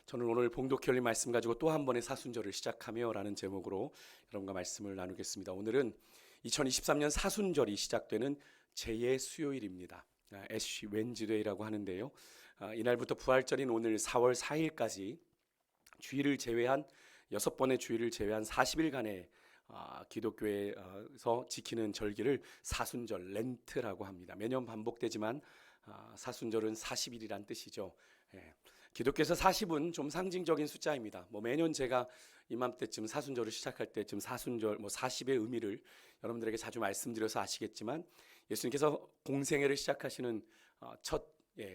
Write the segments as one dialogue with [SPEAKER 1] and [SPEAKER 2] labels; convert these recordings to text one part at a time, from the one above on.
[SPEAKER 1] 저는 오늘 봉독해 올린 말씀 가지고 또 한 번의 사순절을 시작하며 라는 제목으로 여러분과 말씀을 나누겠습니다. 오늘은 2023년 사순절이 시작되는 제2의 수요일입니다. 애쉬 웬즈데이라고 하는데요. 이날부터 부활절인 오늘 4월 4일까지 주일을 제외한 6번의 주일을 제외한 40일간의 기독교에서 지키는 절기를 사순절, 렌트라고 합니다. 매년 반복되지만 사순절은 40일이란 뜻이죠. 기독교에서 40은 좀 상징적인 숫자입니다. 매년 제가 이맘때쯤 사순절을 시작할 때쯤 사순절 40의 의미를 여러분들에게 자주 말씀드려서 아시겠지만, 예수님께서 공생애를 시작하시는 첫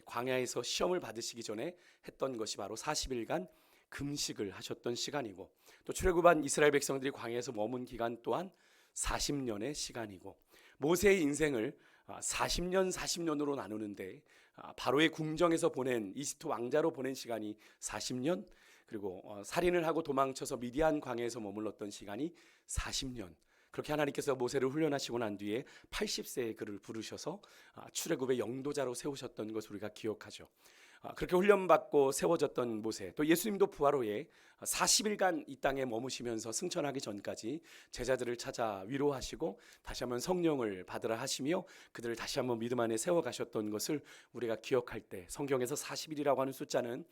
[SPEAKER 1] 광야에서 시험을 받으시기 전에 했던 것이 바로 40일간 금식을 하셨던 시간이고, 또 출애굽한 이스라엘 백성들이 광야에서 머문 기간 또한 40년의 시간이고, 모세의 인생을 40년 40년으로 나누는데 바로의 궁정에서 보낸, 이집트 왕자로 보낸 시간이 40년, 그리고 살인을 하고 도망쳐서 미디안 광야에서 머물렀던 시간이 40년. 그렇게 하나님께서 모세를 훈련하시고 난 뒤에 80세에 그를 부르셔서 출애굽의 영도자로 세우셨던 것을 우리가 기억하죠. 그렇게 훈련받고 세워졌던 모세, 또 예수님도 부활 후에 40일간 이 땅에 머무시면서 승천하기 전까지 제자들을 찾아 위로하시고 다시 한번 성령을 받으라 하시며 그들을 다시 한번 믿음 안에 세워가셨던 것을 우리가 기억할 때, 성경에서 40일이라고 하는 숫자는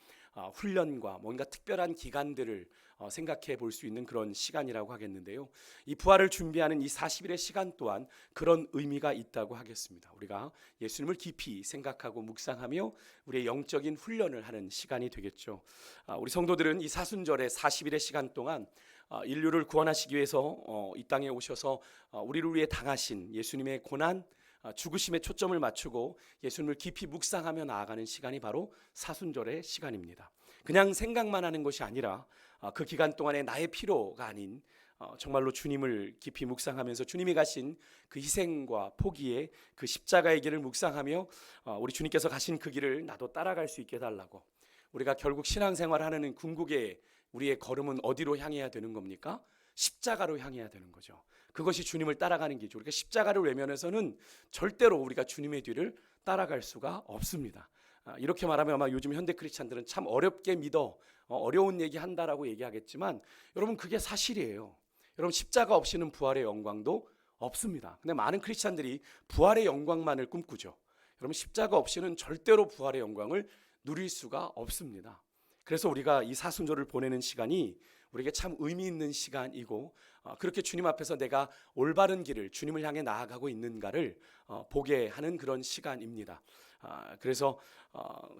[SPEAKER 1] 훈련과 뭔가 특별한 기간들을 생각해 볼 수 있는 그런 시간이라고 하겠는데요. 이 부활을 준비하는 이 40일의 시간 또한 그런 의미가 있다고 하겠습니다. 우리가 예수님을 깊이 생각하고 묵상하며 우리의 영적인 훈련을 하는 시간이 되겠죠. 우리 성도들은 이 사순절의 40일의 시간 동안 인류를 구원하시기 위해서 이 땅에 오셔서 우리를 위해 당하신 예수님의 고난, 죽으심에 초점을 맞추고 예수님을 깊이 묵상하며 나아가는 시간이 바로 사순절의 시간입니다. 그냥 생각만 하는 것이 아니라 그 기간 동안에 나의 필요가 아닌 정말로 주님을 깊이 묵상하면서 주님이 가신 그 희생과 포기의 그 십자가의 길을 묵상하며 우리 주님께서 가신 그 길을 나도 따라갈 수 있게 해달라고. 우리가 결국 신앙생활을 하는 궁극의 우리의 걸음은 어디로 향해야 되는 겁니까? 십자가로 향해야 되는 거죠. 그것이 주님을 따라가는 길이죠. 우리가 십자가를 외면해서는 절대로 우리가 주님의 뒤를 따라갈 수가 없습니다. 이렇게 말하면 아마 요즘 현대 크리스찬들은 참 어렵게 믿어, 어려운 얘기 한다라고 얘기하겠지만, 여러분 그게 사실이에요. 여러분 십자가 없이는 부활의 영광도 없습니다. 근데 많은 크리스찬들이 부활의 영광만을 꿈꾸죠. 여러분 십자가 없이는 절대로 부활의 영광을 누릴 수가 없습니다. 그래서 우리가 이 사순절을 보내는 시간이 우리에게 참 의미 있는 시간이고, 그렇게 주님 앞에서 내가 올바른 길을, 주님을 향해 나아가고 있는가를 보게 하는 그런 시간입니다. 그래서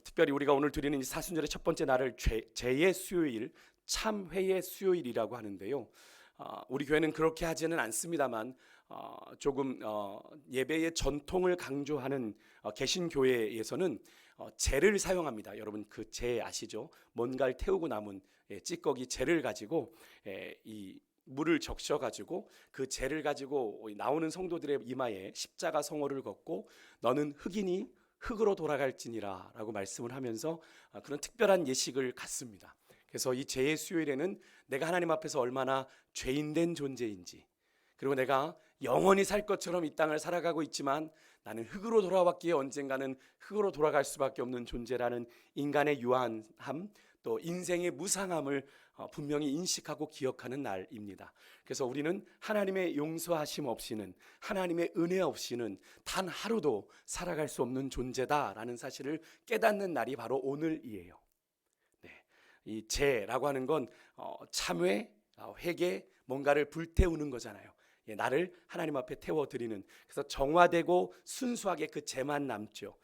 [SPEAKER 1] 특별히 우리가 오늘 드리는 이 사순절의 첫 번째 날을 제의 수요일, 참회의 수요일이라고 하는데요. 우리 교회는 그렇게 하지는 않습니다만 조금 예배의 전통을 강조하는 개신교회에서는 재를 사용합니다. 여러분 그 재 아시죠? 뭔가를 태우고 남은 찌꺼기 재를 가지고 이 물을 적셔가지고 그 재를 가지고 나오는 성도들의 이마에 십자가 성호를 걷고 너는 흑이니 흙으로 돌아갈지니라 라고 말씀을 하면서 그런 특별한 예식을 갖습니다. 그래서 이 제의 수요일에는 내가 하나님 앞에서 얼마나 죄인된 존재인지, 그리고 내가 영원히 살 것처럼 이 땅을 살아가고 있지만 나는 흙으로 돌아왔기에 언젠가는 흙으로 돌아갈 수밖에 없는 존재라는 인간의 유한함, 또 인생의 무상함을 분명히 인식하고 기억하는 날입니다. 그래서 우리는 하나님의 용서하심 없이는, 하나님의 은혜 없이는 단 하루도 살아갈 수 없는 존재다라는 사실을 깨닫는 날이 바로 오늘이에요. 이 제라고 하는 건 참회, 회개, 뭔가를 불태우는 거잖아요. 나를 하나님 앞에 태워드리는, 그래서 정화되고 순수하게 그 제만 남죠.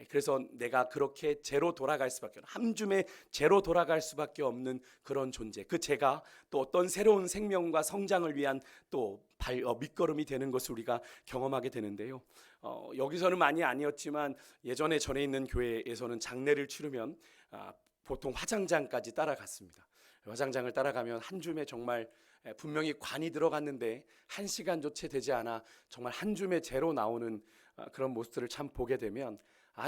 [SPEAKER 1] 그래서 내가 그렇게 제로 돌아갈 수밖에 없는, 함줌의 제로 돌아갈 수밖에 없는 그런 존재, 그 제가 또 어떤 새로운 생명과 성장을 위한 또 밑거름이 되는 것을 우리가 경험하게 되는데요. 여기서는 많이 아니었지만 예전에 전에 있는 교회에서는 장례를 치르면 보통 화장장까지 따라갔습니다. 화장장을 따라가면 한 줌에 정말 분명히 관이 들어갔는데 1시간조차 되지 않아 정말 한 줌의 재로 나오는 그런 모습들을 참 보게 되면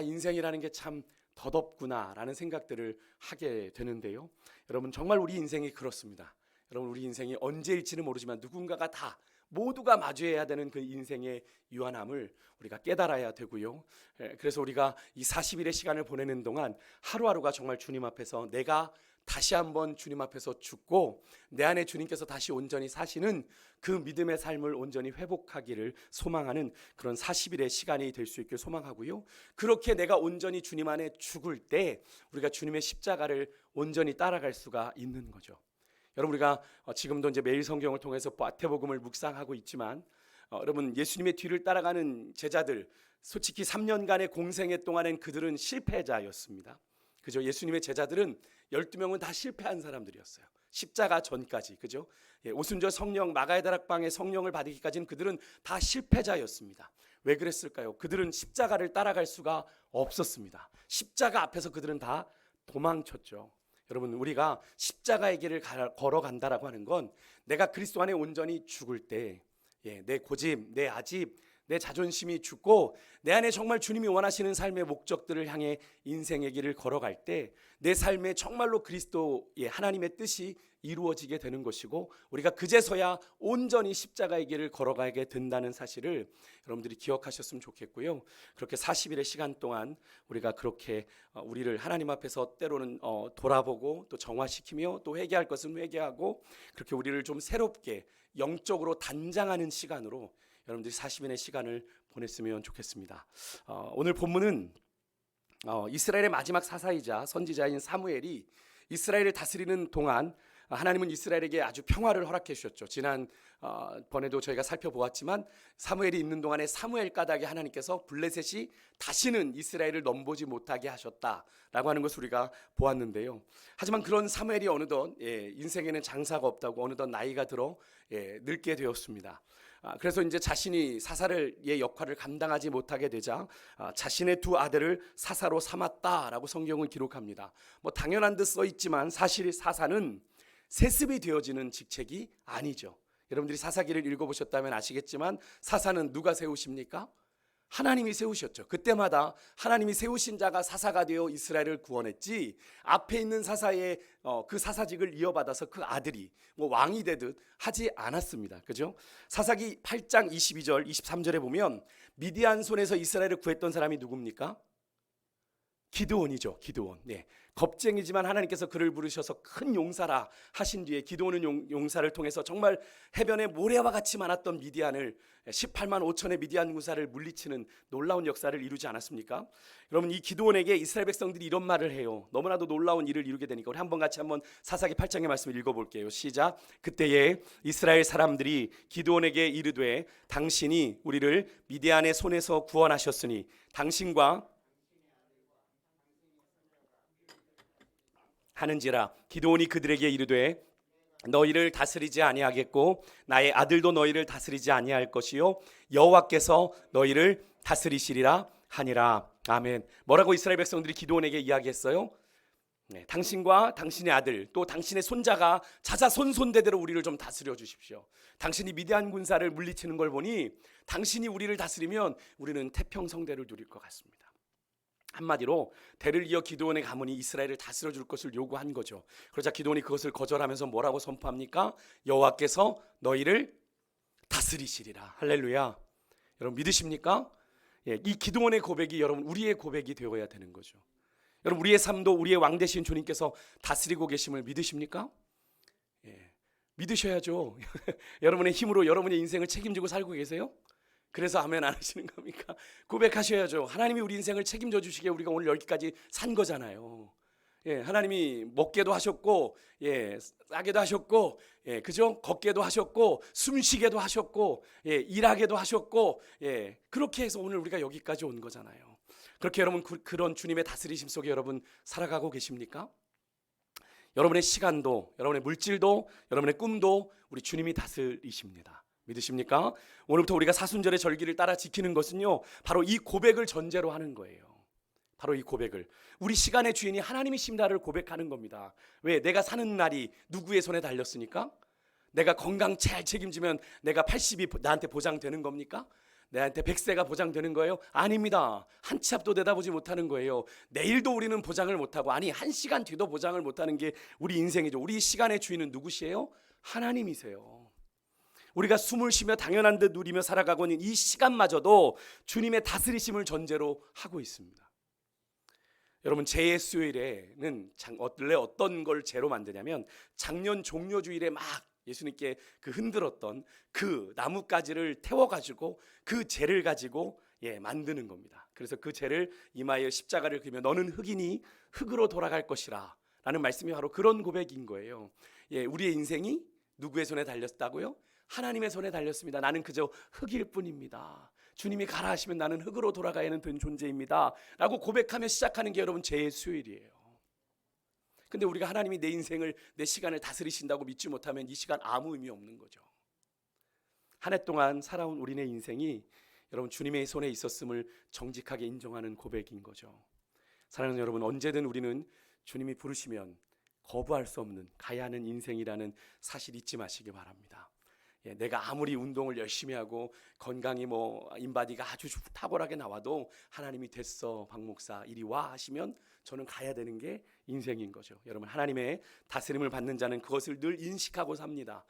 [SPEAKER 1] 인생이라는 게 참 덧없구나 라는 생각들을 하게 되는데요. 여러분 정말 우리 인생이 그렇습니다. 여러분 우리 인생이 언제일지는 모르지만 누군가가 다 모두가 마주해야 되는 그 인생의 유한함을 우리가 깨달아야 되고요. 그래서 우리가 이 40일의 시간을 보내는 동안 하루하루가 정말 주님 앞에서 내가 다시 한번 주님 앞에서 죽고 내 안에 주님께서 다시 온전히 사시는 그 믿음의 삶을 온전히 회복하기를 소망하는 그런 40일의 시간이 될 수 있길 소망하고요. 그렇게 내가 온전히 주님 안에 죽을 때 우리가 주님의 십자가를 온전히 따라갈 수가 있는 거죠. 여러분, 우리가 지금도 이제 매일 성경을 통해서 마태복음을 묵상하고 있지만 여러분, 예수님의 뒤를 따라가는 제자들, 솔직히 3년간의 공생애 동안엔 그들은 실패자였습니다. 그죠? 예수님의 제자들은 12명은 다 실패한 사람들이었어요. 십자가 전까지. 그죠? 오순절 성령, 마가의 다락방의 성령을 받기까지는 그들은 다 실패자였습니다. 왜 그랬을까요? 그들은 십자가를 따라갈 수가 없었습니다. 십자가 앞에서 그들은 다 도망쳤죠. 여러분, 우리가 십자가의 길을 걸어간다라고 하는 건 내가 그리스도 안에 온전히 죽을 때 내 고집, 내 아집, 내 자존심이 죽고 내 안에 정말 주님이 원하시는 삶의 목적들을 향해 인생의 길을 걸어갈 때 내 삶에 정말로 그리스도의 하나님의 뜻이 이루어지게 되는 것이고 우리가 그제서야 온전히 십자가의 길을 걸어가게 된다는 사실을 여러분들이 기억하셨으면 좋겠고요. 그렇게 40일의 시간 동안 우리가 그렇게 우리를 하나님 앞에서 때로는 돌아보고 또 정화시키며 또 회개할 것은 회개하고 그렇게 우리를 좀 새롭게 영적으로 단장하는 시간으로 여러분들이 40일의 시간을 보냈으면 좋겠습니다. 오늘 본문은 이스라엘의 마지막 사사이자 선지자인 사무엘이 이스라엘을 다스리는 동안 하나님은 이스라엘에게 아주 평화를 허락해 주셨죠. 지난 번에도 저희가 살펴보았지만 사무엘이 있는 동안에 사무엘 까닭에 하나님께서 블레셋이 다시는 이스라엘을 넘보지 못하게 하셨다라고 하는 것을 우리가 보았는데요. 하지만 그런 사무엘이 어느덧 인생에는 장사가 없다고 어느덧 나이가 들어 늙게 되었습니다. 그래서 이제 자신이 사사의 역할을 감당하지 못하게 되자 자신의 두 아들을 사사로 삼았다라고 성경은 기록합니다. 뭐 당연한 듯 써 있지만 사실 사사는 세습이 되어지는 직책이 아니죠. 여러분들이 사사기를 읽어보셨다면 아시겠지만 사사는 누가 세우십니까? 하나님이 세우셨죠. 그때마다 하나님이 세우신 자가 사사가 되어 이스라엘을 구원했지 앞에 있는 사사의 그 사사직을 이어받아서 그 아들이 뭐 왕이 되듯 하지 않았습니다. 그죠? 사사기 8장 22절 23절에 보면 미디안 손에서 이스라엘을 구했던 사람이 누굽니까? 기드온이죠. 기드온. 겁쟁이지만 하나님께서 그를 부르셔서 큰 용사라 하신 뒤에 기드온은 용사를 통해서 정말 해변에 모래와 같이 많았던 미디안을 18만 5천의 미디안 군사를 물리치는 놀라운 역사를 이루지 않았습니까? 여러분, 이 기드온에게 이스라엘 백성들이 이런 말을 해요. 너무나도 놀라운 일을 이루게 되니까 우리 같이 한번 사사기 8장의 말씀을 읽어볼게요. 시작. 그때에 이스라엘 사람들이 기드온에게 이르되 당신이 우리를 미디안의 손에서 구원하셨으니 당신과 하는지라. 기드온이 그들에게 이르되 너희를 다스리지 아니하겠고 나의 아들도 너희를 다스리지 아니할 것이요 여호와께서 너희를 다스리시리라 하니라. 아멘. 뭐라고 이스라엘 백성들이 기드온에게 이야기했어요? 당신과 당신의 아들 또 당신의 손자가 자자손손대대로 우리를 좀 다스려 주십시오. 당신이 미디안 군사를 물리치는 걸 보니 당신이 우리를 다스리면 우리는 태평성대를 누릴 것 같습니다. 한마디로 대를 이어 기드온의 가문이 이스라엘을 다스려 줄 것을 요구한 거죠. 그러자 기드온이 그것을 거절하면서 뭐라고 선포합니까? 여호와께서 너희를 다스리시리라. 할렐루야. 여러분 믿으십니까? 이 기드온의 고백이 여러분 우리의 고백이 되어야 되는 거죠. 여러분 우리의 삶도 우리의 왕 되신 주님께서 다스리고 계심을 믿으십니까? 믿으셔야죠. 여러분의 힘으로 여러분의 인생을 책임지고 살고 계세요? 그래서 아멘 안 하시는 겁니까? 고백하셔야죠. 하나님이 우리 인생을 책임져 주시기에 우리가 오늘 여기까지 산 거잖아요. 하나님이 먹게도 하셨고, 싸게도 하셨고, 그죠? 걷게도 하셨고, 숨쉬게도 하셨고, 일하게도 하셨고, 그렇게 해서 오늘 우리가 여기까지 온 거잖아요. 그렇게 여러분 그런 주님의 다스리심 속에 여러분 살아가고 계십니까? 여러분의 시간도, 여러분의 물질도, 여러분의 꿈도 우리 주님이 다스리십니다. 믿으십니까? 오늘부터 우리가 사순절의 절기를 따라 지키는 것은요 바로 이 고백을 전제로 하는 거예요. 바로 이 고백을 우리 시간의 주인이 하나님이십니다를 고백하는 겁니다. 왜? 내가 사는 날이 누구의 손에 달렸으니까? 내가 건강 잘 책임지면 내가 80이 나한테 보장되는 겁니까? 내한테 100세가 보장되는 거예요? 아닙니다. 한 치 앞도 내다보지 못하는 거예요. 내일도 우리는 보장을 못하고 아니 한 시간 뒤도 보장을 못하는 게 우리 인생이죠. 우리 시간의 주인은 누구시에요? 하나님이세요. 우리가 숨을 쉬며 당연한 듯 누리며 살아가고 있는 이 시간마저도 주님의 다스리심을 전제로 하고 있습니다. 여러분 재해 수요일에는 원래 어떤 걸 재로 만드냐면 작년 종려주일에 막 예수님께 그 흔들었던 그 나뭇가지를 태워가지고 그 재를 가지고 만드는 겁니다. 그래서 그 재를 이마에 십자가를 그리며 너는 흑이니 흑으로 돌아갈 것이라 라는 말씀이 바로 그런 고백인 거예요. 우리의 인생이 누구의 손에 달렸다고요? 하나님의 손에 달렸습니다. 나는 그저 흑일 뿐입니다. 주님이 가라 하시면 나는 흑으로 돌아가야 하는 존재입니다 라고 고백하며 시작하는 게 여러분 재해 수요일이에요. 근데 우리가 하나님이 내 인생을, 내 시간을 다스리신다고 믿지 못하면 이 시간 아무 의미 없는 거죠. 한 해 동안 살아온 우리네 인생이 여러분 주님의 손에 있었음을 정직하게 인정하는 고백인 거죠. 사랑하는 여러분, 언제든 우리는 주님이 부르시면 거부할 수 없는 가야 하는 인생이라는 사실 잊지 마시기 바랍니다. 내가 아무리 운동을 열심히 하고 건강이 인바디가 아주 탁월하게 나와도 하나님이 됐어 박 목사 이리 와 하시면 저는 가야 되는 게 인생인 거죠. 여러분, 하나님의 다스림을 받는 자는 그것을 늘 인식하고 삽니다.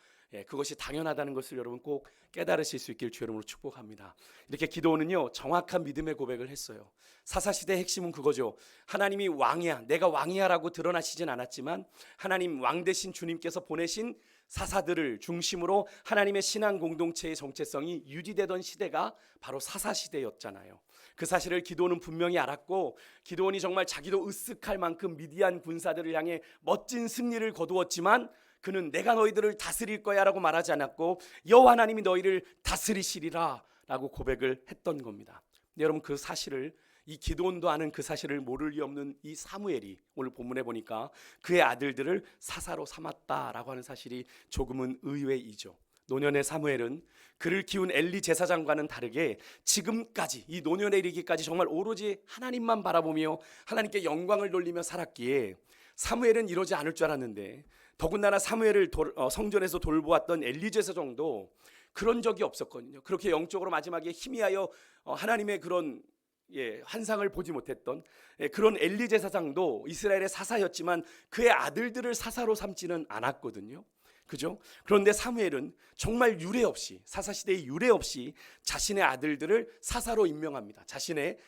[SPEAKER 1] 그것이 당연하다는 것을 여러분 꼭 깨달으실 수 있길 주 이름으로 축복합니다. 이렇게 기도원은요 정확한 믿음의 고백을 했어요. 사사시대의 핵심은 그거죠. 하나님이 왕이야, 내가 왕이야라고 드러나시진 않았지만 하나님 왕 되신 주님께서 보내신 사사들을 중심으로 하나님의 신앙 공동체의 정체성이 유지되던 시대가 바로 사사시대였잖아요. 그 사실을 기도원은 분명히 알았고 기도원이 정말 자기도 으쓱할 만큼 미디안 군사들을 향해 멋진 승리를 거두었지만 그는 내가 너희들을 다스릴 거야 라고 말하지 않았고 여호와 하나님이 너희를 다스리시리라 라고 고백을 했던 겁니다. 근데 여러분, 그 사실을 이 기드온도 아는 그 사실을 모를 리 없는 이 사무엘이 오늘 본문에 보니까 그의 아들들을 사사로 삼았다라고 하는 사실이 조금은 의외이죠. 노년의 사무엘은 그를 키운 엘리 제사장과는 다르게 지금까지 이 노년에 이르기까지 정말 오로지 하나님만 바라보며 하나님께 영광을 돌리며 살았기에 사무엘은 이러지 않을 줄 알았는데 더군다나 사무엘을 성전에서 돌보았던 엘리 제사장도 그런 적이 없었거든요. 그렇게 영적으로 마지막에 희미하여 하나님의 그런 환상을 보지 못했던 그런 엘리 제사장도 이스라엘의 사사였지만 그의 아들들을 사사로 삼지는 않았거든요. 그죠? 그런데 사무엘은 정말 유례 없이 사사시대의 유례 없이 자신의 아들들을 사사로 임명합니다. 자신의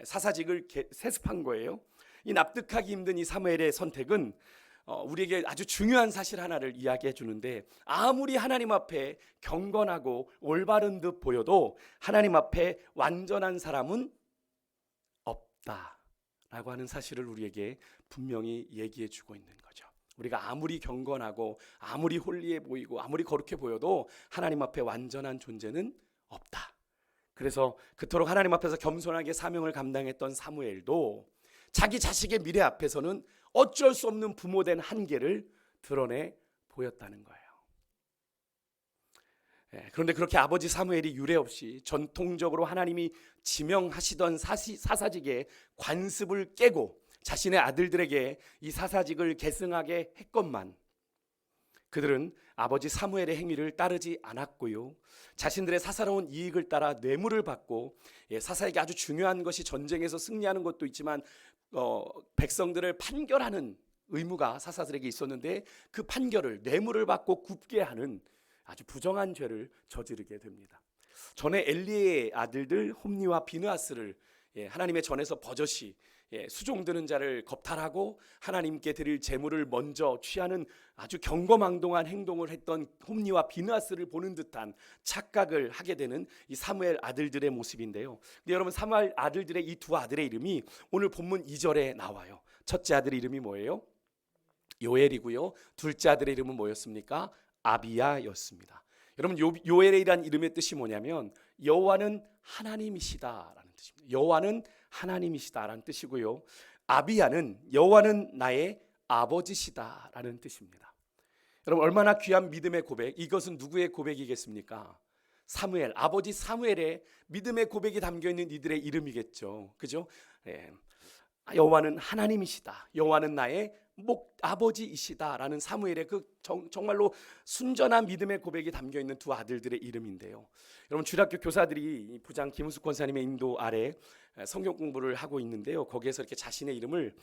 [SPEAKER 1] 사사직을 세습한 거예요. 이 납득하기 힘든 이 사무엘의 선택은 우리에게 아주 중요한 사실 하나를 이야기해 주는데 아무리 하나님 앞에 경건하고 올바른 듯 보여도 하나님 앞에 완전한 사람은 없다라고 하는 사실을 우리에게 분명히 얘기해 주고 있는 거죠. 우리가 아무리 경건하고 아무리 홀리해 보이고 아무리 거룩해 보여도 하나님 앞에 완전한 존재는 없다. 그래서 그토록 하나님 앞에서 겸손하게 사명을 감당했던 사무엘도 자기 자식의 미래 앞에서는 어쩔 수 없는 부모된 한계를 드러내 보였다는 거예요. 그런데 그렇게 아버지 사무엘이 유례 없이 전통적으로 하나님이 지명하시던 사사직의 관습을 깨고 자신의 아들들에게 이 사사직을 계승하게 했건만 그들은 아버지 사무엘의 행위를 따르지 않았고요. 자신들의 사사로운 이익을 따라 뇌물을 받고 사사에게 아주 중요한 것이 전쟁에서 승리하는 것도 있지만 백성들을 판결하는 의무가 사사들에게 있었는데 그 판결을 뇌물을 받고 굽게 하는 아주 부정한 죄를 저지르게 됩니다. 전에 엘리의 아들들 홈니와 비느하스를 하나님의 전에서 버젓이 수종드는 자를 겁탈하고 하나님께 드릴 제물을 먼저 취하는 아주 경거망동한 행동을 했던 홈니와 비느하스를 보는 듯한 착각을 하게 되는 이 사무엘 아들들의 모습인데요. 근데 여러분, 사무엘 아들들의 이 두 아들의 이름이 오늘 본문 2절에 나와요. 첫째 아들의 이름이 뭐예요? 요엘이고요. 둘째 아들의 이름은 뭐였습니까? 아비야였습니다. 여러분, 요엘이란 이름의 뜻이 뭐냐면 여호와는 하나님이시다라는 뜻입니다. 여호와는 하나님이시다라는 뜻이고요. 아비야는 여호와는 나의 아버지시다라는 뜻입니다. 여러분, 얼마나 귀한 믿음의 고백, 이것은 누구의 고백이겠습니까? 사무엘, 아버지 사무엘의 믿음의 고백이 담겨있는 이들의 이름이겠죠. 그죠? 여호와는 하나님이시다, 여호와는 나의 아버지이시다라는 사무엘의 그 정말로 순전한 믿음의 고백이 담겨있는 두 아들들의 이름인데요. 여러분, 주일학교 교사들이 부장 김우숙 권사님의 인도 아래 성경 공부를 하고 있는데요. 거기에서 이렇게 자신의 이름을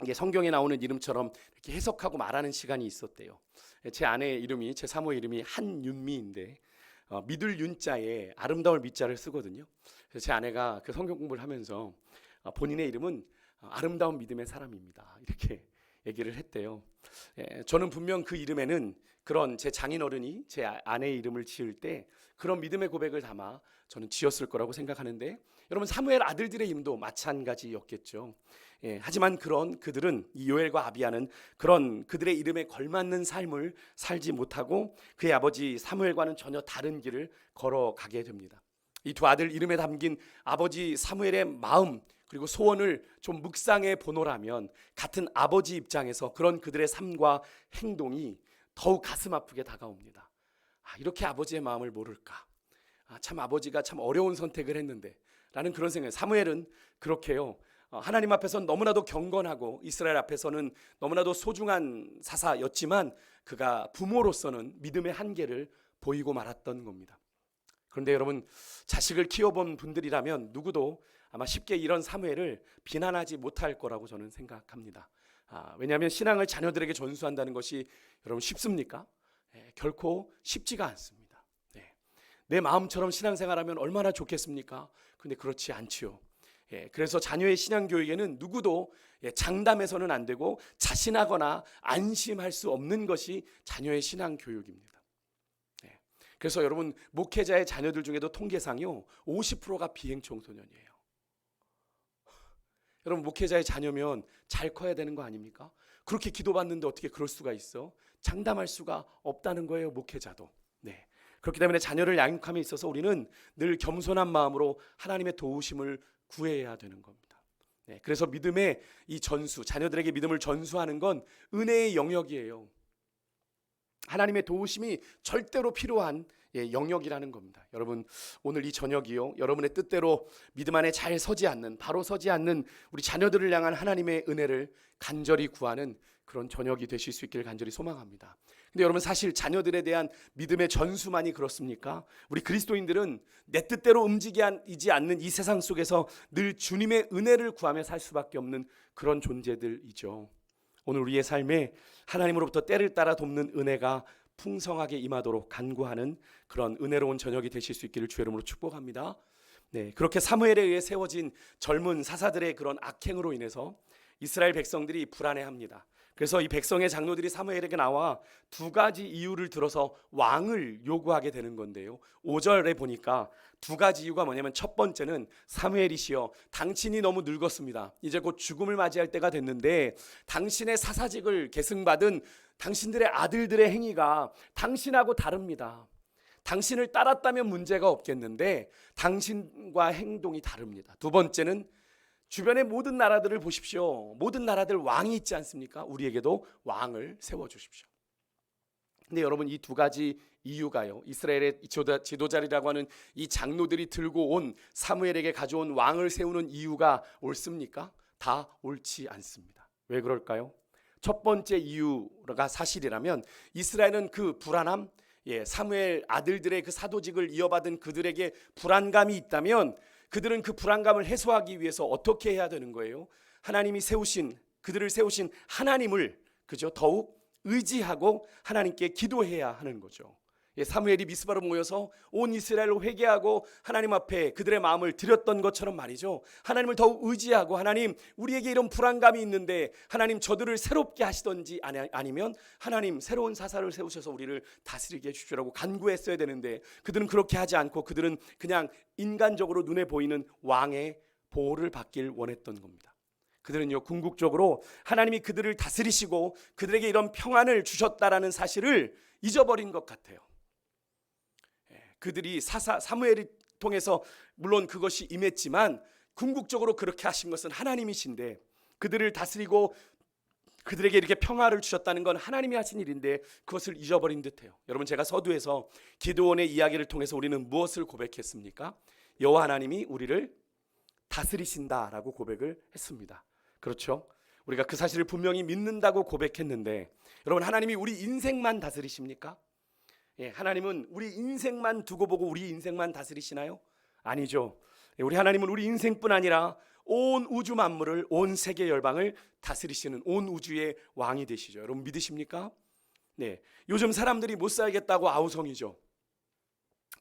[SPEAKER 1] 이게 성경에 나오는 이름처럼 이렇게 해석하고 말하는 시간이 있었대요. 제 아내의 이름이, 제 사모의 이름이 한윤미인데 믿을 윤자에 아름다울 미자를 쓰거든요. 그래서 제 아내가 그 성경 공부를 하면서 본인의 이름은 아름다운 믿음의 사람입니다. 이렇게 얘기를 했대요. 저는 분명 그 이름에는 그런 제 장인어른이 제 아내의 이름을 지을 때 그런 믿음의 고백을 담아 저는 지었을 거라고 생각하는데, 여러분 사무엘 아들들의 이름도 마찬가지였겠죠. 하지만 그들은 이 요엘과 아비야는 그런 그들의 이름에 걸맞는 삶을 살지 못하고 그의 아버지 사무엘과는 전혀 다른 길을 걸어가게 됩니다. 이 두 아들 이름에 담긴 아버지 사무엘의 마음 그리고 소원을 좀 묵상해 보노라면 같은 아버지 입장에서 그런 그들의 삶과 행동이 더욱 가슴 아프게 다가옵니다. 이렇게 아버지의 마음을 모를까? 참 아버지가 참 어려운 선택을 했는데 라는 그런 생각. 사무엘은 그렇게요, 하나님 앞에서는 너무나도 경건하고 이스라엘 앞에서는 너무나도 소중한 사사였지만 그가 부모로서는 믿음의 한계를 보이고 말았던 겁니다. 그런데 여러분, 자식을 키워본 분들이라면 누구도 아마 쉽게 이런 사무엘을 비난하지 못할 거라고 저는 생각합니다. 왜냐하면 신앙을 자녀들에게 전수한다는 것이 여러분 쉽습니까? 결코 쉽지가 않습니다. 내 마음처럼 신앙생활하면 얼마나 좋겠습니까? 근데 그렇지 않지요. 그래서 자녀의 신앙교육에는 누구도 장담해서는 안 되고 자신하거나 안심할 수 없는 것이 자녀의 신앙교육입니다. 그래서 여러분, 목회자의 자녀들 중에도 통계상요 50%가 비행 청소년이에요. 여러분, 목회자의 자녀면 잘 커야 되는 거 아닙니까? 그렇게 기도받는데 어떻게 그럴 수가 있어? 장담할 수가 없다는 거예요, 목회자도. 그렇기 때문에 자녀를 양육함에 있어서 우리는 늘 겸손한 마음으로 하나님의 도우심을 구해야 되는 겁니다. 그래서 믿음의 이 전수, 자녀들에게 믿음을 전수하는 건 은혜의 영역이에요. 하나님의 도우심이 절대로 필요한 영역이라는 겁니다. 여러분, 오늘 이 저녁이요, 여러분의 뜻대로 믿음 안에 잘 서지 않는, 바로 서지 않는 우리 자녀들을 향한 하나님의 은혜를 간절히 구하는 그런 저녁이 되실 수 있기를 간절히 소망합니다. 근데 여러분, 사실 자녀들에 대한 믿음의 전수만이 그렇습니까? 우리 그리스도인들은 내 뜻대로 움직이지 않는 이 세상 속에서 늘 주님의 은혜를 구하며 살 수밖에 없는 그런 존재들이죠. 오늘 우리의 삶에 하나님으로부터 때를 따라 돕는 은혜가 풍성하게 임하도록 간구하는 그런 은혜로운 저녁이 되실 수 있기를 주의 이름으로 축복합니다. 그렇게 사무엘에 의해 세워진 젊은 사사들의 그런 악행으로 인해서 이스라엘 백성들이 불안해합니다. 그래서 이 백성의 장로들이 사무엘에게 나와 두 가지 이유를 들어서 왕을 요구하게 되는 건데요, 5절에 보니까 두 가지 이유가 뭐냐면, 첫 번째는 사무엘이시여, 당신이 너무 늙었습니다. 이제 곧 죽음을 맞이할 때가 됐는데 당신의 사사직을 계승받은 당신들의 아들들의 행위가 당신하고 다릅니다. 당신을 따랐다면 문제가 없겠는데 당신과 행동이 다릅니다. 두 번째는 주변의 모든 나라들을 보십시오. 모든 나라들 왕이 있지 않습니까? 우리에게도 왕을 세워주십시오. 근데 여러분, 이 두 가지 이유가요, 이스라엘의 지도자리라고 하는 이 장로들이 들고 온, 사무엘에게 가져온 왕을 세우는 이유가 옳습니까? 다 옳지 않습니다. 왜 그럴까요? 첫 번째 이유가 사실이라면 이스라엘은 그 불안함, 사무엘 아들들의 그 사도직을 이어받은 그들에게 불안감이 있다면 그들은 그 불안감을 해소하기 위해서 어떻게 해야 되는 거예요? 하나님이 그들을 세우신 하나님을 더욱 의지하고 하나님께 기도해야 하는 거죠. 사무엘이 미스바로 모여서 온 이스라엘로 회개하고 하나님 앞에 그들의 마음을 드렸던 것처럼 말이죠, 하나님을 더욱 의지하고, 하나님, 우리에게 이런 불안감이 있는데 하나님 저들을 새롭게 하시던지 아니면 하나님 새로운 사사를 세우셔서 우리를 다스리게 해주시라고 간구했어야 되는데 그들은 그렇게 하지 않고 그들은 그냥 인간적으로 눈에 보이는 왕의 보호를 받길 원했던 겁니다. 그들은요, 궁극적으로 하나님이 그들을 다스리시고 그들에게 이런 평안을 주셨다라는 사실을 잊어버린 것 같아요. 그들이 사무엘을 통해서 물론 그것이 임했지만 궁극적으로 그렇게 하신 것은 하나님이신데, 그들을 다스리고 그들에게 이렇게 평화를 주셨다는 건 하나님이 하신 일인데 그것을 잊어버린 듯해요. 여러분, 제가 서두에서 기드온의 이야기를 통해서 우리는 무엇을 고백했습니까? 여호와 하나님이 우리를 다스리신다라고 고백을 했습니다. 그렇죠? 우리가 그 사실을 분명히 믿는다고 고백했는데, 여러분, 하나님이 우리 인생만 다스리십니까? 하나님은 우리 인생만 두고 보고 우리 인생만 다스리시나요? 아니죠. 우리 하나님은 우리 인생뿐 아니라 온 우주 만물을, 온 세계 열방을 다스리시는 온 우주의 왕이 되시죠. 여러분, 믿으십니까? 요즘 사람들이 못 살겠다고 아우성이죠.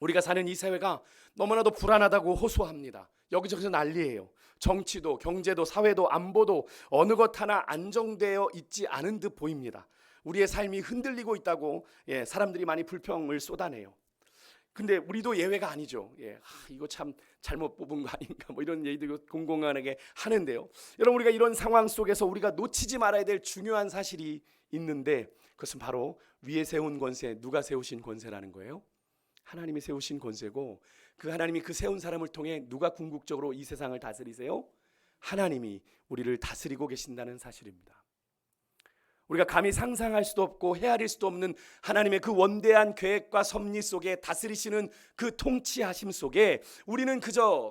[SPEAKER 1] 우리가 사는 이 사회가 너무나도 불안하다고 호소합니다. 여기저기서 난리예요. 정치도 경제도 사회도 안보도 어느 것 하나 안정되어 있지 않은 듯 보입니다. 우리의 삶이 흔들리고 있다고 사람들이 많이 불평을 쏟아내요. 근데 우리도 예외가 아니죠. 이거 참 잘못 뽑은 거 아닌가 뭐 이런 얘기도 공공연하게 하는데요. 여러분, 우리가 이런 상황 속에서 우리가 놓치지 말아야 될 중요한 사실이 있는데, 그것은 바로 위에 세운 권세, 누가 세우신 권세라는 거예요. 하나님이 세우신 권세고, 그 하나님이 그 세운 사람을 통해 누가 궁극적으로 이 세상을 다스리세요? 하나님이 우리를 다스리고 계신다는 사실입니다. 우리가 감히 상상할 수도 없고 헤아릴 수도 없는 하나님의 그 원대한 계획과 섭리 속에 다스리시는 그 통치하심 속에 우리는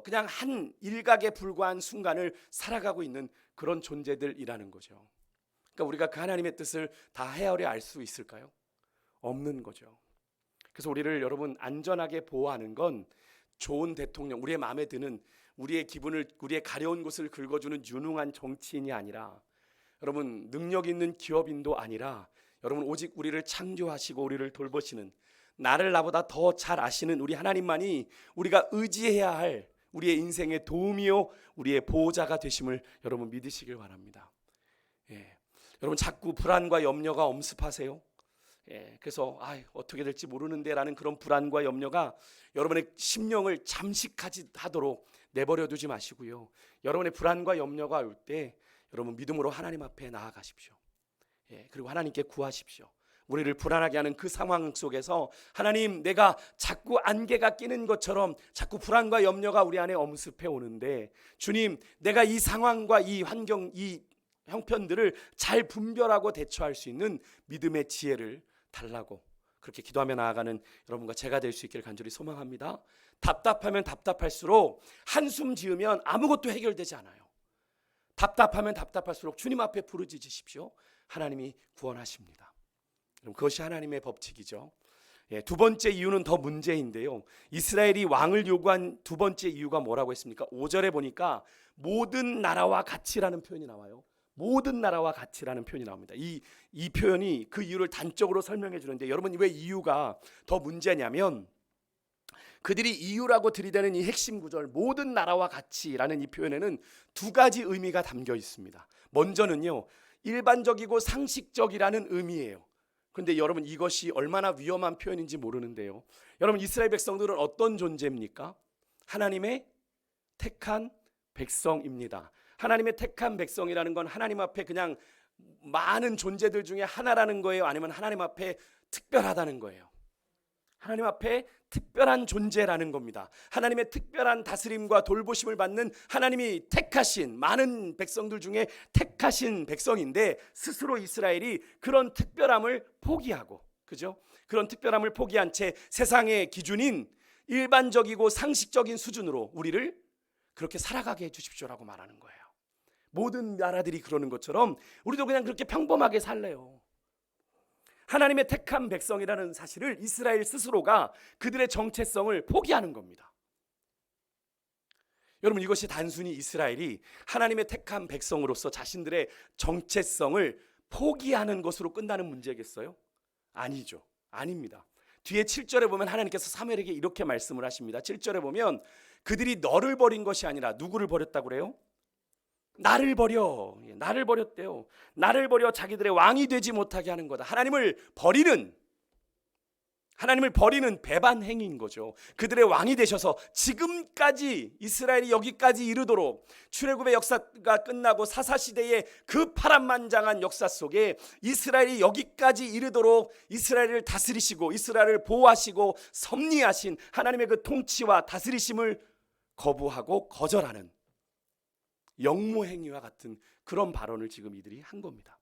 [SPEAKER 1] 그냥 한 일각에 불과한 순간을 살아가고 있는 그런 존재들이라는 거죠. 그러니까 우리가 그 하나님의 뜻을 다 헤아려 알 수 있을까요? 없는 거죠. 그래서 우리를 여러분 안전하게 보호하는 건 좋은 대통령, 우리의 마음에 드는, 우리의 기분을, 우리의 가려운 곳을 긁어주는 유능한 정치인이 아니라, 여러분 능력 있는 기업인도 아니라, 여러분 오직 우리를 창조하시고 우리를 돌보시는, 나를 나보다 더 잘 아시는 우리 하나님만이 우리가 의지해야 할 우리의 인생의 도움이요 우리의 보호자가 되심을 여러분 믿으시길 바랍니다. 여러분 자꾸 불안과 염려가 엄습하세요. 그래서 어떻게 될지 모르는데 라는 그런 불안과 염려가 여러분의 심령을 잠식하도록 내버려 두지 마시고요. 여러분의 불안과 염려가 올 때 여러분 믿음으로 하나님 앞에 나아가십시오. 그리고 하나님께 구하십시오. 우리를 불안하게 하는 그 상황 속에서 하나님, 내가 자꾸 안개가 끼는 것처럼 자꾸 불안과 염려가 우리 안에 엄습해 오는데, 주님, 내가 이 상황과 이 환경, 이 형편들을 잘 분별하고 대처할 수 있는 믿음의 지혜를 달라고, 그렇게 기도하며 나아가는 여러분과 제가 될 수 있기를 간절히 소망합니다. 답답하면 답답할수록 한숨 지으면 아무것도 해결되지 않아요. 답답하면 답답할수록 주님 앞에 부르짖으십시오. 하나님이 구원하십니다. 그것이 하나님의 법칙이죠. 두 번째 이유는 더 문제인데요. 이스라엘이 왕을 요구한 두 번째 이유가 뭐라고 했습니까? 5절에 보니까 모든 나라와 같이라는 표현이 나와요. 모든 나라와 같이라는 표현이 나옵니다. 이 표현이 그 이유를 단적으로 설명해 주는데, 여러분 왜 이유가 더 문제냐면, 그들이 이유라고 들이대는 이 핵심 구절 모든 나라와 같이라는 이 표현에는 두 가지 의미가 담겨 있습니다. 먼저는요, 일반적이고 상식적이라는 의미예요. 그런데 여러분 이것이 얼마나 위험한 표현인지 모르는데요. 여러분 이스라엘 백성들은 어떤 존재입니까? 하나님의 택한 백성입니다. 하나님의 택한 백성이라는 건 하나님 앞에 그냥 많은 존재들 중에 하나라는 거예요? 아니면 하나님 앞에 특별하다는 거예요? 하나님 앞에 특별한 존재라는 겁니다. 하나님의 특별한 다스림과 돌보심을 받는 하나님이 택하신 많은 백성들 중에 택하신 백성인데, 스스로 이스라엘이 그런 특별함을 포기하고, 그죠? 그런 특별함을 포기한 채 세상의 기준인 일반적이고 상식적인 수준으로 우리를 그렇게 살아가게 해주십시오라고 말하는 거예요. 모든 나라들이 그러는 것처럼 우리도 그냥 그렇게 평범하게 살래요. 하나님의 택한 백성이라는 사실을 이스라엘 스스로가 그들의 정체성을 포기하는 겁니다. 여러분 이것이 단순히 이스라엘이 하나님의 택한 백성으로서 자신들의 정체성을 포기하는 것으로 끝나는 문제겠어요? 아니죠. 아닙니다. 뒤에 7절에 보면 하나님께서 사무엘에게 이렇게 말씀을 하십니다. 7절에 보면 그들이 너를 버린 것이 아니라 누구를 버렸다고 그래요? 나를 버렸대요. 나를 버려 자기들의 왕이 되지 못하게 하는 거다. 하나님을 버리는 배반 행위인 거죠. 그들의 왕이 되셔서 지금까지 이스라엘이 여기까지 이르도록, 출애굽의 역사가 끝나고 사사시대의 그 파란만장한 역사 속에 이스라엘이 여기까지 이르도록 이스라엘을 다스리시고 이스라엘을 보호하시고 섭리하신 하나님의 그 통치와 다스리심을 거부하고 거절하는 영모행위와 같은 그런 발언을 지금 이들이 한 겁니다.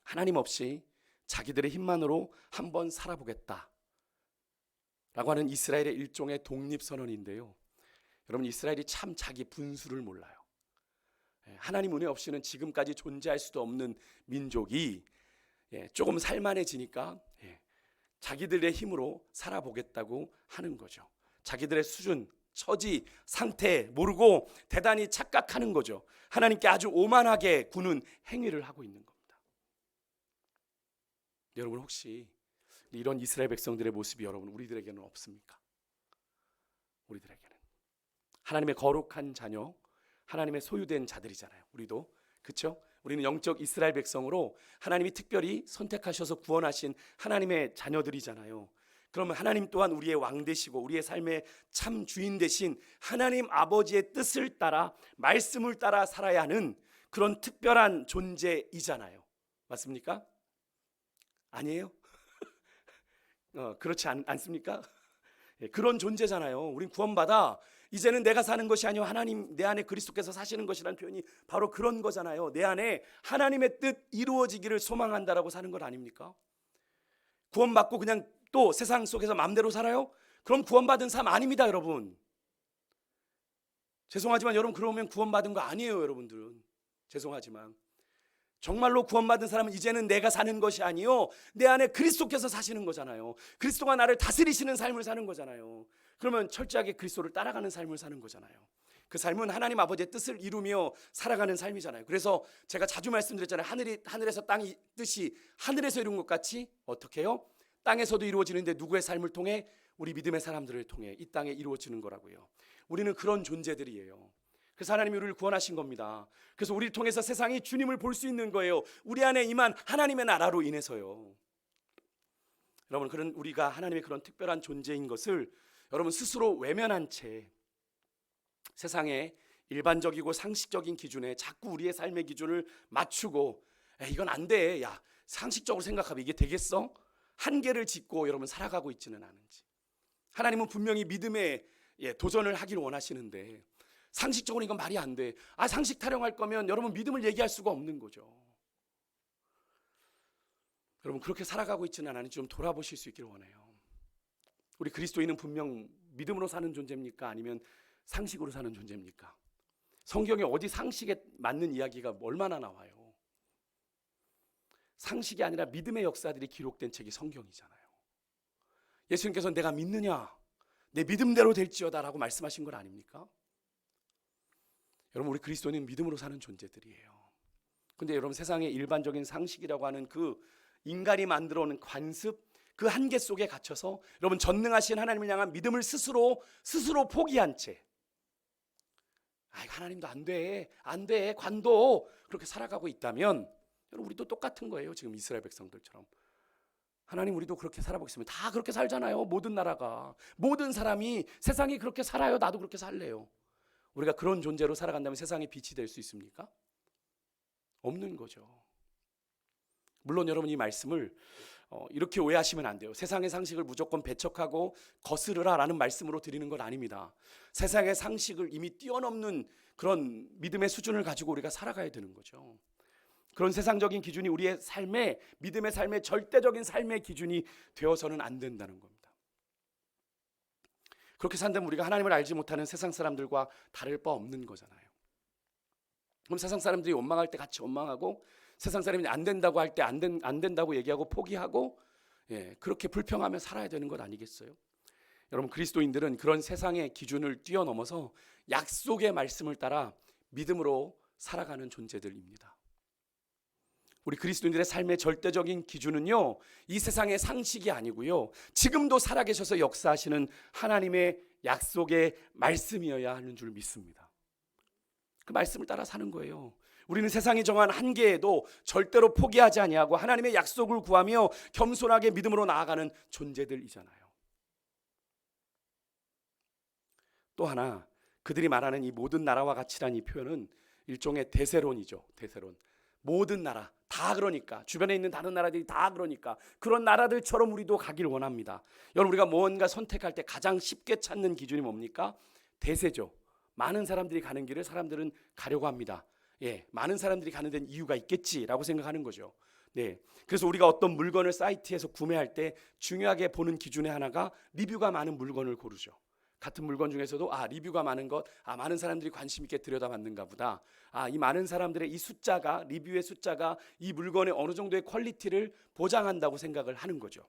[SPEAKER 1] 하나님 없이 자기들의 힘만으로 한번 살아보겠다 라고 하는 이스라엘의 일종의 독립선언인데요. 여러분 이스라엘이 참 자기 분수를 몰라요. 하나님 은혜 없이는 지금까지 존재할 수도 없는 민족이 조금 살만해지니까 자기들의 힘으로 살아보겠다고 하는 거죠. 자기들의 수준, 처지, 상태 모르고 대단히 착각하는 거죠. 하나님께 아주 오만하게 구는 행위를 하고 있는 겁니다. 여러분 혹시 이런 이스라엘 백성들의 모습이 여러분 우리들에게는 없습니까? 우리들에게는 하나님의 거룩한 자녀, 하나님의 소유된 자들이잖아요. 우리도 그렇죠? 우리는 영적 이스라엘 백성으로 하나님이 특별히 선택하셔서 구원하신 하나님의 자녀들이잖아요. 그러면 하나님 또한 우리의 왕 되시고 우리의 삶의 참 주인 되신 하나님 아버지의 뜻을 따라 말씀을 따라 살아야 하는 그런 특별한 존재이잖아요. 맞습니까? 아니에요? 그렇지 않습니까? 그런 존재잖아요. 우린 구원받아 이제는 내가 사는 것이 아니요 하나님 내 안에 그리스도께서 사시는 것이라는 표현이 바로 그런 거잖아요. 내 안에 하나님의 뜻 이루어지기를 소망한다라고 사는 것 아닙니까? 구원받고 그냥 또 세상 속에서 마음대로 살아요? 그럼 구원받은 삶 아닙니다, 여러분. 죄송하지만 여러분 그러면 구원받은 거 아니에요, 여러분들은. 죄송하지만 정말로 구원받은 사람은 이제는 내가 사는 것이 아니요 내 안에 그리스도께서 사시는 거잖아요. 그리스도가 나를 다스리시는 삶을 사는 거잖아요. 그러면 철저하게 그리스도를 따라가는 삶을 사는 거잖아요. 그 삶은 하나님 아버지의 뜻을 이루며 살아가는 삶이잖아요. 그래서 제가 자주 말씀드렸잖아요. 하늘에서 땅이 뜻이 하늘에서 이룬 것 같이 어떻게 해요? 땅에서도 이루어지는데 누구의 삶을 통해? 우리 믿음의 사람들을 통해 이 땅에 이루어지는 거라고요. 우리는 그런 존재들이에요. 그래서 하나님이 우리를 구원하신 겁니다. 그래서 우리를 통해서 세상이 주님을 볼 수 있는 거예요. 우리 안에 임한 하나님의 나라로 인해서요. 여러분, 우리가 하나님의 그런 특별한 존재인 것을 여러분 스스로 외면한 채 세상의 일반적이고 상식적인 기준에 자꾸 우리의 삶의 기준을 맞추고 이건 안 돼. 야, 상식적으로 생각하면 이게 되겠어? 한계를 짓고 여러분 살아가고 있지는 않은지. 하나님은 분명히 믿음에 도전을 하기를 원하시는데 상식적으로 이건 말이 안 돼. 상식 타령할 거면 여러분 믿음을 얘기할 수가 없는 거죠. 여러분 그렇게 살아가고 있지는 않은지 좀 돌아보실 수 있기를 원해요. 우리 그리스도인은 분명 믿음으로 사는 존재입니까? 아니면 상식으로 사는 존재입니까? 성경에 어디 상식에 맞는 이야기가 얼마나 나와요? 상식이 아니라 믿음의 역사들이 기록된 책이 성경이잖아요. 예수님께서는 내가 믿느냐? 내 믿음대로 될지어다 라고 말씀하신 건 아닙니까? 여러분 우리 그리스도인은 믿음으로 사는 존재들이에요. 근데 여러분 세상의 일반적인 상식이라고 하는 그 인간이 만들어 오는 관습 그 한계 속에 갇혀서 여러분 전능하신 하나님을 향한 믿음을 스스로 포기한 채 하나님도 안 돼 관도 그렇게 살아가고 있다면 여러분 우리도 똑같은 거예요. 지금 이스라엘 백성들처럼 하나님 우리도 그렇게 살아보겠습니다. 다 그렇게 살잖아요. 모든 나라가 모든 사람이 세상이 그렇게 살아요. 나도 그렇게 살래요. 우리가 그런 존재로 살아간다면 세상에 빛이 될 수 있습니까? 없는 거죠. 물론 여러분 이 말씀을 이렇게 오해하시면 안 돼요. 세상의 상식을 무조건 배척하고 거스르라 라는 말씀으로 드리는 건 아닙니다. 세상의 상식을 이미 뛰어넘는 그런 믿음의 수준을 가지고 우리가 살아가야 되는 거죠. 그런 세상적인 기준이 우리의 삶의 믿음의 삶의 절대적인 삶의 기준이 되어서는 안 된다는 겁니다. 그렇게 산다면 우리가 하나님을 알지 못하는 세상 사람들과 다를 바 없는 거잖아요. 그럼 세상 사람들이 원망할 때 같이 원망하고 세상 사람이 안 된다고 할 때 안 된다고 얘기하고 포기하고 그렇게 불평하며 살아야 되는 것 아니겠어요? 여러분 그리스도인들은 그런 세상의 기준을 뛰어넘어서 약속의 말씀을 따라 믿음으로 살아가는 존재들입니다. 우리 그리스도인들의 삶의 절대적인 기준은요 이 세상의 상식이 아니고요 지금도 살아계셔서 역사하시는 하나님의 약속의 말씀이어야 하는 줄 믿습니다. 그 말씀을 따라 사는 거예요. 우리는 세상이 정한 한계에도 절대로 포기하지 아니하고 하나님의 약속을 구하며 겸손하게 믿음으로 나아가는 존재들이잖아요. 또 하나 그들이 말하는 이 모든 나라와 같이라는 이 표현은 일종의 대세론이죠. 대세론. 모든 나라 다 그러니까 주변에 있는 다른 나라들이 다 그러니까 그런 나라들처럼 우리도 가길 원합니다. 여러분 우리가 뭔가 선택할 때 가장 쉽게 찾는 기준이 뭡니까? 대세죠. 많은 사람들이 가는 길을 사람들은 가려고 합니다. 많은 사람들이 가는 데는 이유가 있겠지라고 생각하는 거죠. 그래서 우리가 어떤 물건을 사이트에서 구매할 때 중요하게 보는 기준의 하나가 리뷰가 많은 물건을 고르죠. 같은 물건 중에서도 리뷰가 많은 것, 많은 사람들이 관심 있게 들여다봤는가 보다. 이 많은 사람들의 이 숫자가 리뷰의 숫자가 이 물건의 어느 정도의 퀄리티를 보장한다고 생각을 하는 거죠.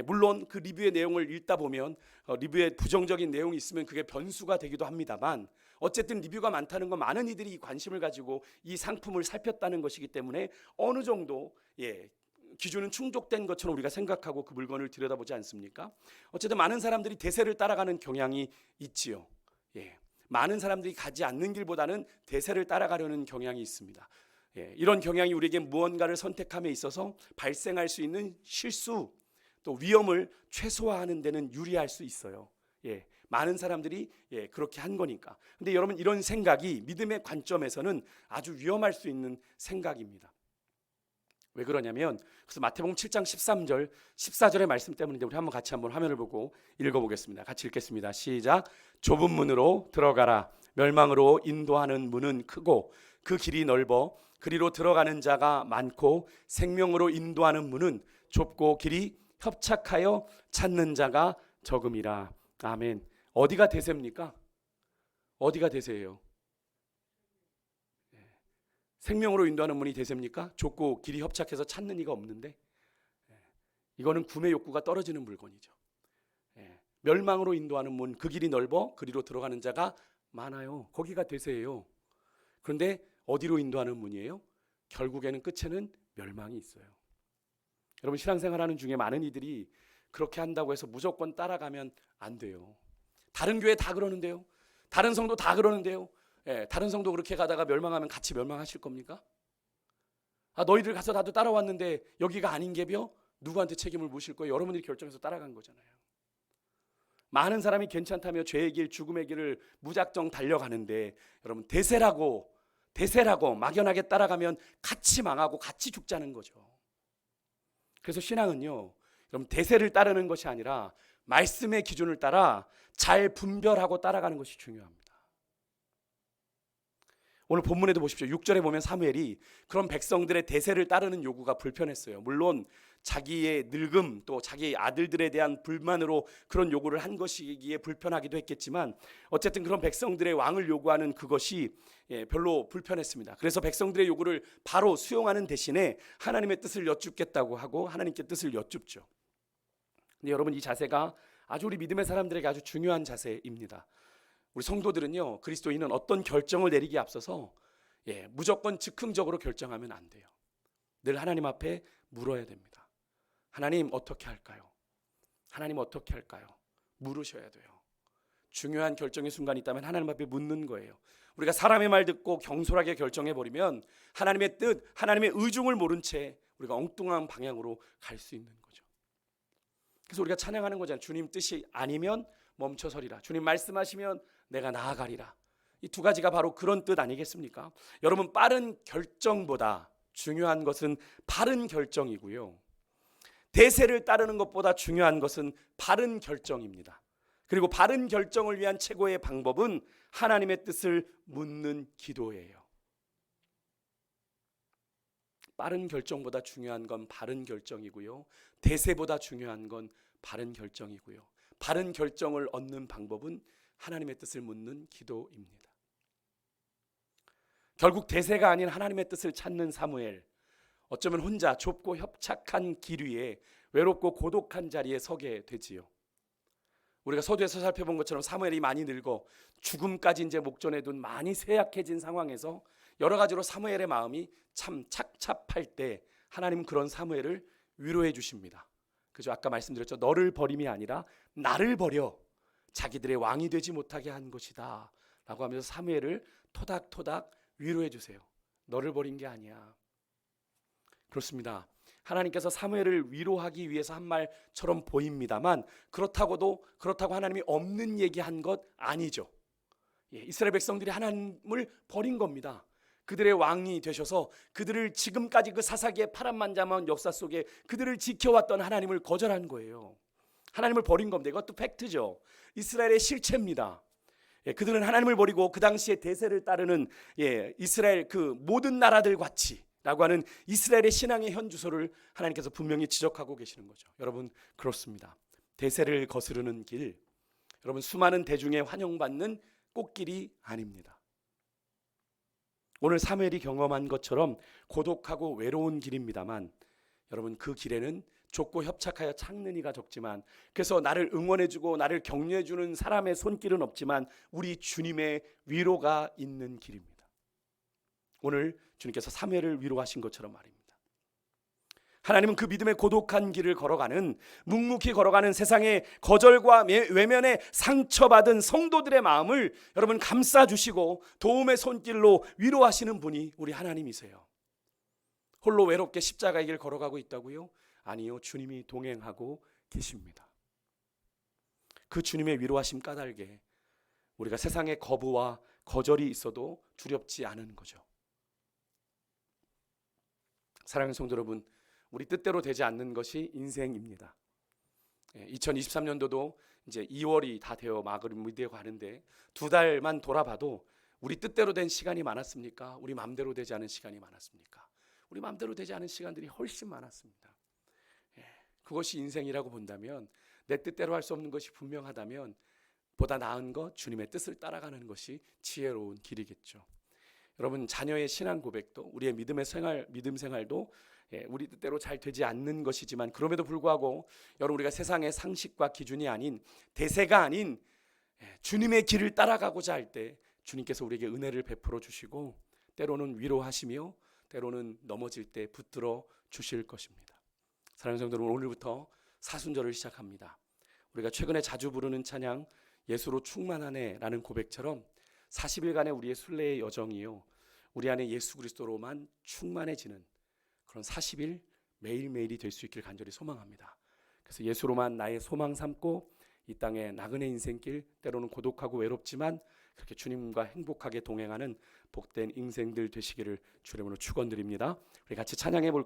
[SPEAKER 1] 물론 그 리뷰의 내용을 읽다 보면 리뷰에 부정적인 내용이 있으면 그게 변수가 되기도 합니다만 어쨌든 리뷰가 많다는 건 많은 이들이 관심을 가지고 이 상품을 살폈다는 것이기 때문에 어느 정도 기준은 충족된 것처럼 우리가 생각하고 그 물건을 들여다보지 않습니까? 어쨌든 많은 사람들이 대세를 따라가는 경향이 있지요. 많은 사람들이 가지 않는 길보다는 대세를 따라가려는 경향이 있습니다. 이런 경향이 우리에게 무언가를 선택함에 있어서 발생할 수 있는 실수 또 위험을 최소화하는 데는 유리할 수 있어요. 많은 사람들이 그렇게 한 거니까. 근데 여러분, 이런 생각이 믿음의 관점에서는 아주 위험할 수 있는 생각입니다. 왜 그러냐면, 그래서 마태복음 7장 13절 14절의 말씀 때문인데, 우리 같이 한번 화면을 보고 읽어보겠습니다. 같이 읽겠습니다. 시작. 좁은 문으로 들어가라. 멸망으로 인도하는 문은 크고 그 길이 넓어 그리로 들어가는 자가 많고 생명으로 인도하는 문은 좁고 길이 협착하여 찾는 자가 적음이라. 아멘. 어디가 대세입니까? 어디가 대세예요? 생명으로 인도하는 문이 대세입니까? 좁고 길이 협착해서 찾는 이가 없는데, 이거는 구매 욕구가 떨어지는 물건이죠. 멸망으로 인도하는 문, 그 길이 넓어 그리로 들어가는 자가 많아요. 거기가 대세예요. 그런데 어디로 인도하는 문이에요? 결국에는 끝에는 멸망이 있어요. 여러분, 신앙생활하는 중에 많은 이들이 그렇게 한다고 해서 무조건 따라가면 안 돼요. 다른 교회 다 그러는데요. 다른 성도 다 그러는데요. 다른 성도 그렇게 가다가 멸망하면 같이 멸망하실 겁니까? 너희들 가서 나도 따라왔는데 여기가 아닌 게벼? 누구한테 책임을 묻을 거예요? 여러분들이 결정해서 따라간 거잖아요. 많은 사람이 괜찮다며 죄의 길, 죽음의 길을 무작정 달려가는데, 여러분, 대세라고 막연하게 따라가면 같이 망하고 같이 죽자는 거죠. 그래서 신앙은요, 여러분, 대세를 따르는 것이 아니라 말씀의 기준을 따라 잘 분별하고 따라가는 것이 중요합니다. 오늘 본문에도 보십시오. 6절에 보면 사무엘이 그런 백성들의 대세를 따르는 요구가 불편했어요. 물론 자기의 늙음 또 자기 아들들에 대한 불만으로 그런 요구를 한 것이기에 불편하기도 했겠지만, 어쨌든 그런 백성들의 왕을 요구하는 그것이 별로 불편했습니다. 그래서 백성들의 요구를 바로 수용하는 대신에 하나님의 뜻을 여쭙겠다고 하고 하나님께 뜻을 여쭙죠. 근데 여러분, 이 자세가 아주 우리 믿음의 사람들에게 아주 중요한 자세입니다. 우리 성도들은요, 그리스도인은 어떤 결정을 내리기에 앞서서 무조건 즉흥적으로 결정하면 안 돼요. 늘 하나님 앞에 물어야 됩니다. 하나님 어떻게 할까요? 하나님 어떻게 할까요? 물으셔야 돼요. 중요한 결정의 순간이 있다면 하나님 앞에 묻는 거예요. 우리가 사람의 말 듣고 경솔하게 결정해버리면 하나님의 뜻, 하나님의 의중을 모른 채 우리가 엉뚱한 방향으로 갈 수 있는 거죠. 그래서 우리가 찬양하는 거잖아요. 주님 뜻이 아니면 멈춰서리라. 주님 말씀하시면 내가 나아가리라. 이 두 가지가 바로 그런 뜻 아니겠습니까? 여러분, 빠른 결정보다 중요한 것은 바른 결정이고요, 대세를 따르는 것보다 중요한 것은 바른 결정입니다. 그리고 바른 결정을 위한 최고의 방법은 하나님의 뜻을 묻는 기도예요. 빠른 결정보다 중요한 건 바른 결정이고요, 대세보다 중요한 건 바른 결정이고요, 바른 결정을 얻는 방법은 하나님의 뜻을 묻는 기도입니다. 결국 대세가 아닌 하나님의 뜻을 찾는 사무엘, 어쩌면 혼자 좁고 협착한 길 위에 외롭고 고독한 자리에 서게 되지요. 우리가 서두에서 살펴본 것처럼 사무엘이 많이 늙어 죽음까지 이제 목전에 둔 많이 쇠약해진 상황에서 여러 가지로 사무엘의 마음이 참 착잡할 때 하나님은 그런 사무엘을 위로해 주십니다. 그죠? 아까 말씀드렸죠. 너를 버림이 아니라 나를 버려 자기들의 왕이 되지 못하게 한 것이다 라고 하면서 사무엘을 토닥토닥 위로해 주세요. 너를 버린 게 아니야. 그렇습니다. 하나님께서 사무엘을 위로하기 위해서 한 말처럼 보입니다만, 그렇다고 하나님이 없는 얘기한 것 아니죠. 이스라엘 백성들이 하나님을 버린 겁니다. 그들의 왕이 되셔서 그들을 지금까지 그 사사기의 파란만장한 역사 속에 그들을 지켜왔던 하나님을 거절한 거예요. 하나님을 버린 겁니다. 이것도 팩트죠. 이스라엘의 실체입니다. 그들은 하나님을 버리고 그 당시에 대세를 따르는 이스라엘 그 모든 나라들 같이 라고 하는 이스라엘의 신앙의 현주소를 하나님께서 분명히 지적하고 계시는 거죠. 여러분, 그렇습니다. 대세를 거스르는 길, 여러분, 수많은 대중의 환영받는 꽃길이 아닙니다. 오늘 사무엘이 경험한 것처럼 고독하고 외로운 길입니다만, 여러분, 그 길에는 좁고 협착하여 찾는 이가 적지만, 그래서 나를 응원해주고 나를 격려해주는 사람의 손길은 없지만 우리 주님의 위로가 있는 길입니다. 오늘 주님께서 사무엘을 위로하신 것처럼 말입니다. 하나님은 그 믿음의 고독한 길을 걸어가는, 묵묵히 걸어가는 세상의 거절과 외면에 상처받은 성도들의 마음을 여러분 감싸주시고 도움의 손길로 위로하시는 분이 우리 하나님이세요. 홀로 외롭게 십자가의 길 걸어가고 있다고요? 아니요, 주님이 동행하고 계십니다. 그 주님의 위로하심 까닭에 우리가 세상에 거부와 거절이 있어도 두렵지 않은 거죠. 사랑하는 성도 여러분, 우리 뜻대로 되지 않는 것이 인생입니다. 2023년도도 이제 2월이 다 되어 마무리되고 가는데 2달만 돌아봐도 우리 뜻대로 된 시간이 많았습니까? 우리 마음대로 되지 않은 시간이 많았습니까? 우리 마음대로 되지 않은 시간들이 훨씬 많았습니다. 그것이 인생이라고 본다면, 내 뜻대로 할 수 없는 것이 분명하다면 보다 나은 것, 주님의 뜻을 따라가는 것이 지혜로운 길이겠죠. 여러분, 자녀의 신앙 고백도, 우리의 믿음 생활도 우리 뜻대로 잘 되지 않는 것이지만, 그럼에도 불구하고 여러분, 우리가 세상의 상식과 기준이 아닌, 대세가 아닌 주님의 길을 따라가고자 할 때 주님께서 우리에게 은혜를 베풀어 주시고, 때로는 위로하시며 때로는 넘어질 때 붙들어 주실 것입니다. 사랑하는 성도 여러분, 오늘부터 사순절을 시작합니다. 우리가 최근에 자주 부르는 찬양, 예수로 충만하네 라는 고백처럼 40일간의 우리의 순례의 여정이요, 우리 안에 예수 그리스도로만 충만해지는 그런 40일 매일매일이 될 수 있길 간절히 소망합니다. 그래서 예수로만 나의 소망 삼고 이 땅의 나그네 인생길, 때로는 고독하고 외롭지만 그렇게 주님과 행복하게 동행하는 복된 인생들 되시기를 주님으로 축원드립니다. 우리 같이 찬양해 볼